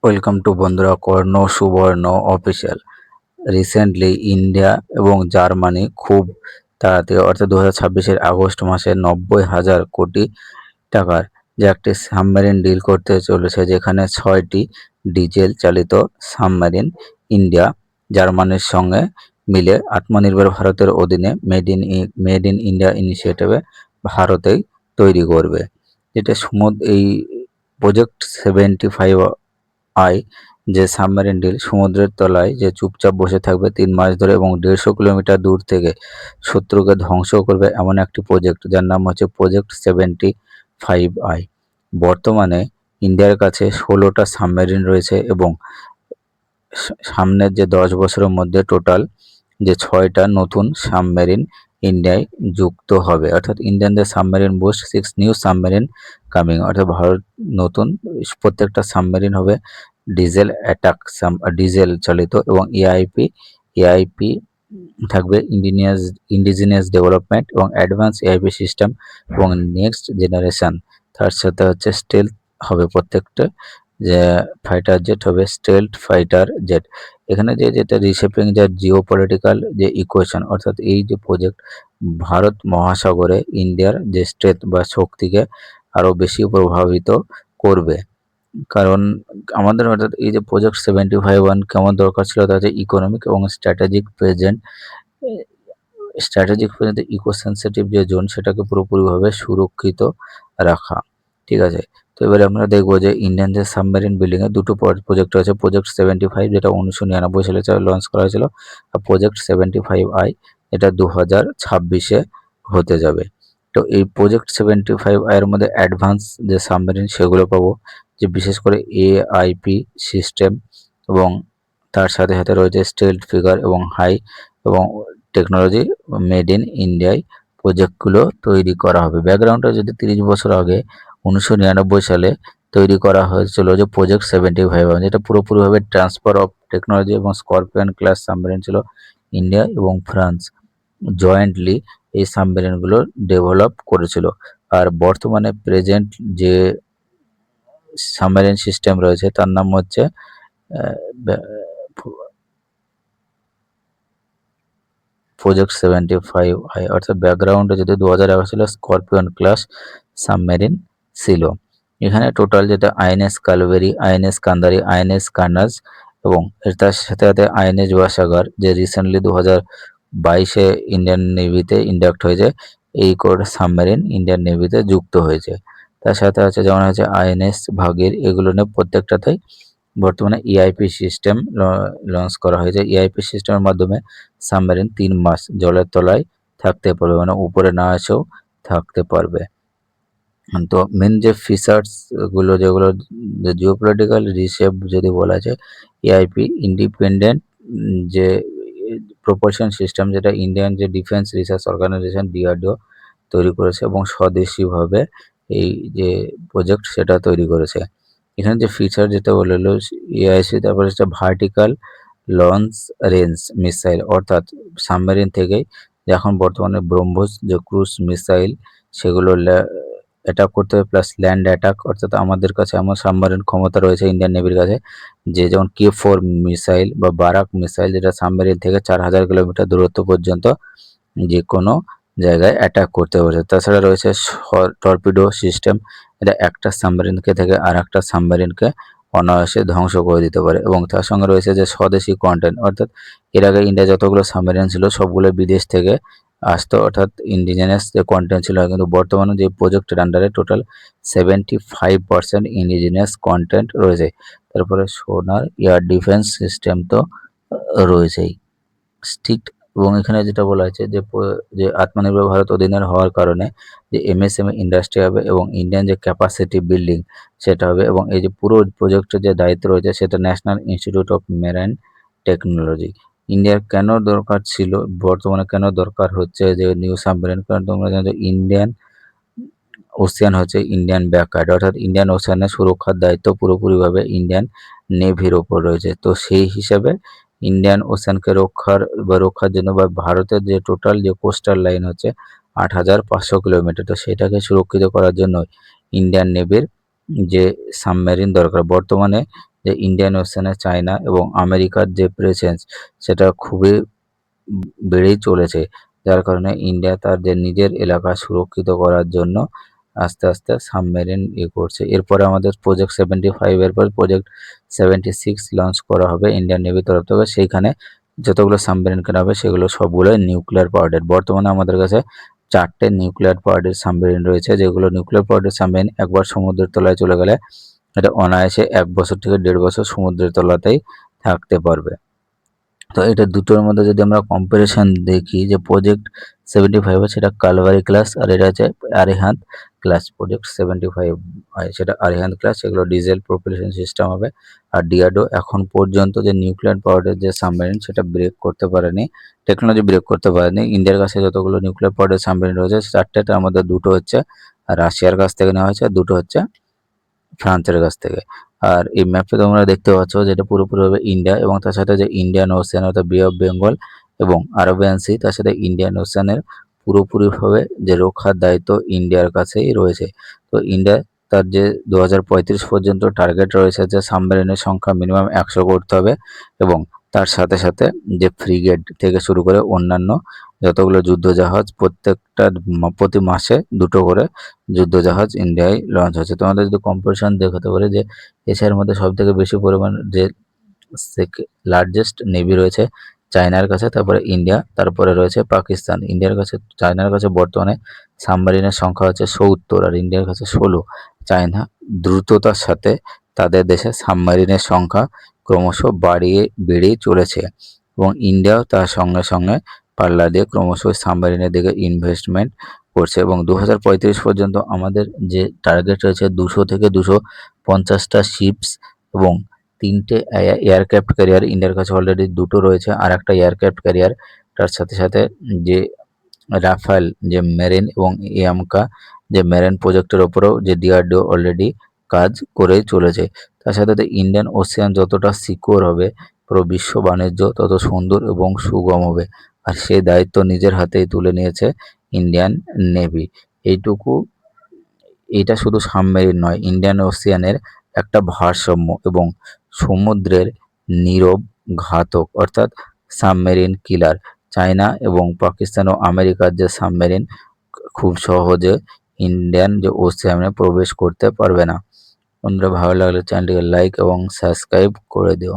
Welcome to বন্ধুরা কর্ণ সুবর্ণ official. Recently India এবং জার্মানি খুব তাড়াতাড়ি অর্থাৎ 2026-এর আগস্ট মাসে 90,000 কোটি টাকার যে একটি সাবমেরিন ডিল করতে চলেছে, যেখানে 6টি ডিজেল চালিত সাবমেরিন ইন্ডিয়া জার্মানির সঙ্গে মিলে আত্মনির্ভর ভারতের অধীনে মেড ইন ইন্ডিয়া ইনিশিয়েটিভে ভারতেই তৈরি করবে। যেটা এই প্রজেক্ট 75I যে সাবমেরিন ডিল সমুদ্রের তলায় যে চুপচাপ বসে থাকবে 3 মাস ধরে এবং 150 কিলোমিটার দূর থেকে শত্রুকে ধ্বংস করবে, এমন একটি প্রজেক্ট যার নাম হচ্ছে প্রজেক্ট 75I। বর্তমানে ইন্ডিয়ার কাছে 16টা সাবমেরিন রয়েছে এবং সামনের যে 10 বছরের মধ্যে টোটাল যে 6টা নতুন সাবমেরিন ইন্ডিয়ায় যুক্ত হবে, অর্থাৎ ইন্ডিয়ান যে submarine boost 6 new submarine coming, অর্থাৎ ভারত নতুন প্রত্যেকটা সাবমেরিন হবে ডিজেল চালিত এবং এআইপি থাকবে ইন্ডিজিনিয়াস ডেভেলপমেন্ট এবং অ্যাডভান্স এআইপি সিস্টেম এবং নেক্সট জেনারেশন। তার সাথে হচ্ছে স্টেলথ হবে প্রত্যেকটা, যে ফাইটার জেট হবে স্টেলথ ফাইটার জেট। এখানে যেটা রিশেপিং যে জিও পলিটিক্যাল যে ইকুয়েশন, অর্থাৎ এই যে প্রজেক্ট ভারত মহাসাগরে ইন্ডিয়ার যে স্ট্রেংথ বা শক্তিকে আরও বেশি প্রভাবিত করবে। কারণ আমাদের অর্থাৎ এই যে প্রজেক্ট 75I কেমন দরকার ছিল, তা হচ্ছে ইকোনমিক এবং স্ট্র্যাটেজিক ইকো সেন্সিটিভ যে জোন সেটাকে পুরোপুরিভাবে সুরক্ষিত রাখা। ঠিক আছে, তো এবারে আমরা দেখবো যে ইন্ডিয়ান যে সাবমেরিন বিল্ডিংয়ের দুটো প্রজেক্ট আছে। প্রজেক্ট 75 যেটা 1999 সালে লঞ্চ করা হয়েছিল, আর প্রজেক্ট 75I এটা 2026-এ হতে যাবে। তো এই প্রজেক্ট 75I এর মধ্যে অ্যাডভান্স যে সাবমেরিন সেগুলো পাবো, যে বিশেষ করে এআইপি সিস্টেম এবং তার সাথে সাথে রয়েছে স্টেলথ ফিগার এবং হাই এবং টেকনোলজি মেড ইন ইন্ডিয়ায় প্রজেক্টগুলো তৈরি করা হবে। ব্যাকগ্রাউন্ডটা যদি 30 বছর আগে 1999 সালে তৈরি করা হয়েছিল যে প্রজেক্ট 75, যেটা পুরোপুরিভাবে ট্রান্সফার অফ টেকনোলজি এবং স্করপিয়ন ক্লাস সাবমেরিন ছিল। ইন্ডিয়া এবং ফ্রান্স জয়েন্টলি এই সাবমেরিনগুলো ডেভেলপ করেছিল। আর বর্তমানে প্রেজেন্ট যে সাবমেরিন সিস্টেম রয়েছে তার নাম হচ্ছে প্রজেক্ট 75I, অর্থাৎ ব্যাকগ্রাউন্ডে যদি 2011 সালে স্করপিয়ন ক্লাস সাবমেরিন ছিল। এখানে টোটাল যেটা আইএনএস কালভেরি, আইএনএস কান্দারি, আইএনএস কার্নাজ এবং তার সাথে সাথে আইএনএস ওয়াসাগার যে রিসেন্টলি 2022-এ ইন্ডিয়ান নেভিতে ইন্ডাক্ট হয়েছে, এই কোড সাবমেরিন ইন্ডিয়ান নেভিতে যুক্ত হয়েছে। তার সাথে আছে যেমন হচ্ছে আইএনএস ভাগীর, এগুলো নিয়ে প্রত্যেকটাতেই বর্তমানে ইআইপি সিস্টেম লঞ্চ করা হয়েছে। ইআইপি সিস্টেমের মাধ্যমে সাবমেরিন 3 মাস জলের তলায় থাকতে পারবে, মানে উপরে না এসেও থাকতে পারবে। তো মেন যে ফিচার্স গুলো যেগুলো জিওপলিটিক্যাল রিশেপ যদি বলা যায়, এআইপি ইন্ডিপেন্ডেন্ট যে প্রপালশন সিস্টেম, যেটা ইন্ডিয়ান যে ডিফেন্স রিসার্চ অর্গানাইজেশন ডিআরডিও তৈরি করেছে এবং স্বদেশীভাবে এই যে প্রজেক্ট সেটা তৈরি করেছে। এখানে যে ফিচার যেটা বললো এআইসি, তারপরে হচ্ছে ভার্টিক্যাল লঞ্চ রেঞ্জ মিসাইল, অর্থাৎ সাবমেরিন থেকেই এখন বর্তমানে ব্রহ্মোস যে ক্রুজ মিসাইল সেগুলো অ্যাটাক করতে হবে, প্লাস ল্যান্ড অ্যাটাক, অর্থাৎ আমাদের কাছে এমন সাবমেরিন ক্ষমতা রয়েছে ইন্ডিয়ান নেভির কাছে, যে যেমন K4 মিসাইল বা বারাক মিসাইল, যেটা সাবমেরিন থেকে 4000 কিলোমিটার দূরত্ব পর্যন্ত যে কোনো জায়গায় অ্যাটাক করতে পারে। তাছাড়া রয়েছে টর্পিডো সিস্টেম, এটা একটা সাবমেরিনকে থেকে আর একটা সাবমেরিনকে অনায়াসে ধ্বংস করে দিতে পারে। এবং তার সঙ্গে রয়েছে যে স্বদেশি কন্টেন্ট, অর্থাৎ এর আগে ইন্ডিয়া যতগুলো সাবমেরিন ছিল সবগুলো বিদেশ থেকে আসতো, অর্থাৎ ইন্ডিজিনাস যে কন্টেন্ট ছিল। কিন্তু বর্তমানে যে প্রজেক্টের আন্ডারে টোটাল 75% ইন্ডিজিনাস কন্টেন্ট রয়েছে। তারপরে সোনার এয়ার ডিফেন্স সিস্টেম তো রয়েছেই স্ট্রিক্ট। এবং এখানে যেটা বলা হয়েছে যে আত্মনির্ভর ভারত অধীনের হওয়ার কারণে যে এমএসএমই ইন্ডাস্ট্রি হবে এবং ইন্ডিয়ান যে ক্যাপাসিটি বিল্ডিং সেটা হবে। এবং এই যে পুরো প্রজেক্টের যে দায়িত্ব রয়েছে সেটা national institute of marine technology. ইন্ডিয়ার কেন দরকার ছিল, বর্তমানে কেন দরকার হচ্ছে যে নিউ সাবমেরিন, কারণ তোমরা জানো ইন্ডিয়ান ওশিয়ান হচ্ছে ইন্ডিয়ান ব্যাকওয়ার্ড, অর্থাৎ ইন্ডিয়ান ওশিয়ানের সুরক্ষার দায়িত্ব পুরোপুরিভাবে ইন্ডিয়ান নেভির ওপর রয়েছে। তো সেই হিসাবে ইন্ডিয়ান ওশানকে রক্ষার জন্য বা ভারতের যে টোটাল যে কোস্টাল লাইন হচ্ছে 8500 কিলোমিটার, তো সেটাকে সুরক্ষিত করার জন্য ইন্ডিয়ান নেভির যে সাবমেরিন দরকার। বর্তমানে যে ইন্ডিয়ান ওশেনে চায়না এবং আমেরিকার যে প্রেজেন্স সেটা খুবই বেড়েই চলেছে। যার কারণে ইন্ডিয়া তার যে নিজের এলাকা সুরক্ষিত করার জন্য আস্তে, আস্তে সাবমেরিন করছে। এরপরে আমাদের প্রজেক্ট 75 এর পর প্রজেক্ট 76 লঞ্চ করা হবে ইন্ডিয়ান নেভির তরফ থেকে। সেইখানে যতগুলো সাবমেরিন কেনা হবে সেগুলো সবগুলোই নিউক্লিয়ার পাওয়ারের। বর্তমানে আমাদের কাছে 4 টে নিউক্লিয়ার পাওয়ারের সাবমেরিন রয়েছে, যেগুলো নিউক্লিয়ার পাওয়ারের সাবমেরিন একবার সমুদ্রের তলায় চলে গেলে এটা অনায়াসে 1 বছর থেকে 1.5 বছর সমুদ্রের তলাতেই থাকতে পারবে। তো এটা দুটোর মধ্যে যদি আমরা কম্পারিজন দেখি যে প্রজেক্ট 75 সেটা কালভারি ক্লাস আর এটা হচ্ছে আরিহান্ত ক্লাস। প্রজেক্ট 75 সেটা আরিহান্ত ক্লাস, এগুলো ডিজেল প্রোপালশন সিস্টেম হবে। আর ডিআরডিও এখন পর্যন্ত যে নিউক্লিয়ার পাওয়ারের যে সাবমেরিন সেটা ব্রেক করতে পারেনি, টেকনোলজি ব্রেক করতে পারেনি। ইন্ডিয়ার কাছে যতগুলো নিউক্লিয়ার পাওয়ারের সাবমেরিন রয়েছে 4টে, তার মধ্যে 2টো হচ্ছে রাশিয়ার কাছ থেকে নেওয়া হয়েছে আর 2টো হচ্ছে ফ্রান্সের কাছ থেকে। আর এই ম্যাপে তোমরা দেখতে পাচ্ছ যেটা পুরোপুরিভাবে ইন্ডিয়া এবং তার সাথে যে ইন্ডিয়ান ওশেন অর্থাৎ বে অফ বেঙ্গল এবং আরবিয়ান সি, তার সাথে ইন্ডিয়ান ওশেনের পুরোপুরিভাবে যে রক্ষার দায়িত্ব ইন্ডিয়ার কাছেই রয়েছে। তো ইন্ডিয়া তার যে 2035 পর্যন্ত টার্গেট রয়েছে যে সাবমেরিনের সংখ্যা মিনিমাম 100 করতে হবে এবং তার সাথে সাথে যে ফ্রিগেট থেকে শুরু করে অন্যান্য যতগুলো যুদ্ধজাহাজ প্রত্যেকটা প্রতি মাসে 2টো করে যুদ্ধজাহাজ ইন্ডিয়ায় লঞ্চ হচ্ছে। তোমাদের যদি কম্পারিজন দেখাতে পারে যে এশিয়ার মধ্যে সবথেকে বেশি পরিমাণ যে লার্জেস্ট নেভি রয়েছে চায়নার কাছে, তারপরে ইন্ডিয়া, তারপরে রয়েছে পাকিস্তান। ইন্ডিয়ার কাছে চায়নার কাছে বর্তমানে সাবমেরিনের সংখ্যা হচ্ছে 70 আর ইন্ডিয়ার কাছে 16। চায়না দ্রুততার সাথে তাদের দেশে সাবমেরিনের সংখ্যা ক্রমশ বেড়েই চলেছে এবং ইন্ডিয়াও তার সঙ্গে সঙ্গে পাল্লা দিয়ে ক্রমশ সাবমেরিনের দিকে ইনভেস্টমেন্ট করছে এবং 2035 পর্যন্ত আমাদের যে টার্গেট রয়েছে 200 থেকে 250টা শিপস এবং 3টে এয়ারক্রাফট ক্যারিয়ার। ইন্ডিয়ার কাছে অলরেডি 2টো রয়েছে আর একটা এয়ারক্রাফট ক্যারিয়ার। তার সাথে সাথে যে রাফাল যে মেরিন এবং ইয়ামকা যে মেরিন প্রজেক্টের ওপরেও যে ডিআরডিও অলরেডি কাজ করেই চলেছে। তার সাথে সাথে ইন্ডিয়ান ওশিয়ান যতটা সিকিউর হবে পুরো বিশ্ব বাণিজ্য তত সুন্দর এবং সুগম হবে। আর সেই দায়িত্ব নিজের হাতেই তুলে নিয়েছে ইন্ডিয়ান নেভি। এইটুকু, এটা শুধু সাবমেরিন নয়, ইন্ডিয়ান ওশিয়ানের একটা ভারসাম্য এবং সমুদ্রের নীরব ঘাতক অর্থাৎ সাবমেরিন কিলার। চায়না এবং পাকিস্তান ও আমেরিকার যে সাবমেরিন খুব সহজে ইন্ডিয়ান যে ওশিয়ানে প্রবেশ করতে পারবে না। বন্ধুরা, ভালো লাগলে চ্যানেলটিকে লাইক এবং সাবস্ক্রাইব করে দিও।